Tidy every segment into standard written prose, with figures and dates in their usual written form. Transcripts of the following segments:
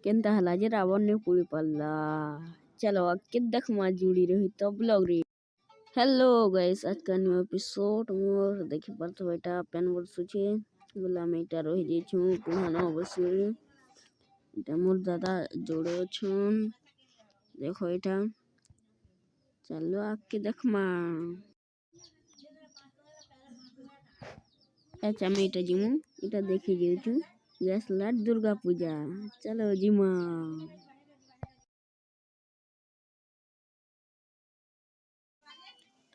केनता हला जे रावण ने पुड़ी पल्ला। चलो के देखमा जुड़ी रही तो ब्लॉग रे। हेलो गाइस, आज का न्यू एपिसोड मोर देखि परत बेटा पेन वर्ष छे बोला मेटा रही जे छु पुहानो बसु एटा मोर दादा जोड़े छन। देखो एटा चलो आके देखमा। अच्छा मैं एटा जिमु एटा देखि जे छु गैस लाट दुर्गा पूजा। चलो जिमा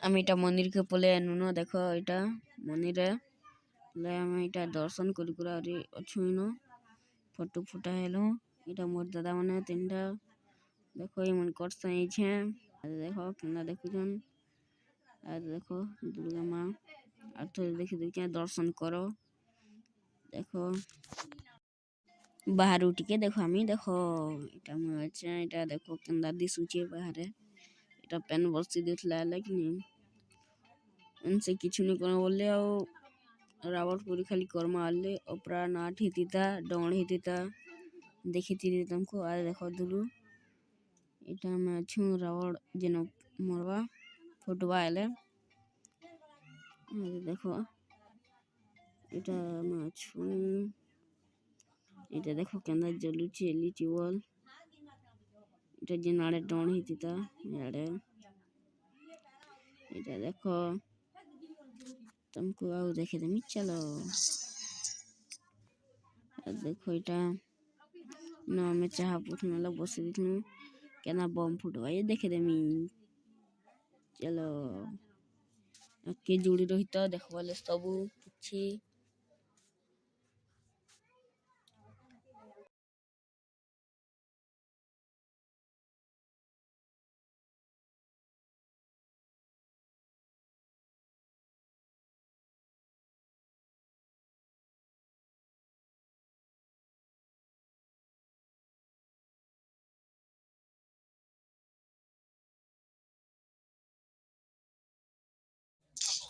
আমি এটা মন্দিরকে পলে নুন দেখো এটা মন্দিরে আমি এটা দর্শন করি করে আরে অছুইনো ফটো ফুটা হেলো এটা মোর দাদা মানে তিনটা দেখো এমন করছে এইছে আর দেখো কেনা দেখুছন আর দেখো দুর্গা মা আর তো দেখি দেখি দর্শন করো দেখো बाहर उठके देखो हमें देखो এটা মনে হচ্ছে এটা দেখো কেন্দা দিসুছে বাহারে এটা পেন বসি দিতলা লাগনি उनसे किछु नहीं करना बोले और रावण पूरी खाली कर्मा आले अपरा नाट हितीता डोंड हितीता देखी थी तुमको आज देखो दुलू इटा में छु रावण जेनो मरवा फुटवा आले देखो इटा में छु इटा देखो केंदा जलुची लिची वॉल इटा जिनाड़े डोंड हितीता याड़े इटा देखो तुमको आओ देखे दमी चलो देखो इटा ना मैं चाह पूछने लग बस दिखनु केना बम फुटवा ये देखे दमी चलो के जुड़ी रही तो देखवाले सबू किछि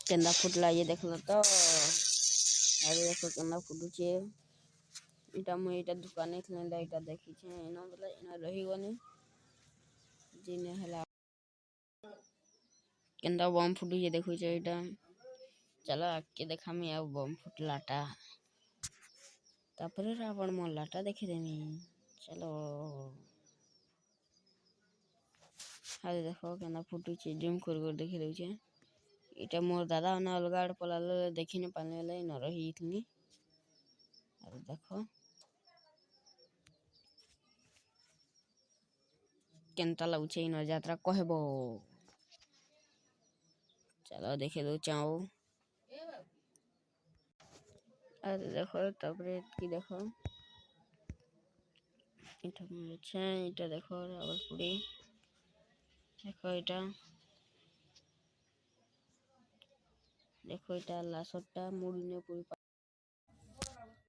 केंदा फुटला ये देखलो तो अरे देखो केंदा फुटुचे इटा मैं इटा दुकान खने इटा देखी छे एना बोला एना रही गने जिने हला केंदा बम फुटु ये देखो छे इटा चलो आके देखा मैं अब बम फुटलाटा तापरे रावण मल्लाटा देखे देमी चलो अरे देखो केंदा फुटुचे जूम कर देखे देउचे इटा मोर दादा ना अलगाड़ पलाल देखी ने पाले ले न रही इतनी अरे देखो केंता लाउचे न यात्रा कहबो चलो देखे दो चाओ अरे देखो तबरे की देखो इटा अच्छा इटा देखो रावलपुरी देखो इटा लासोटा मुड़ी ने पूरी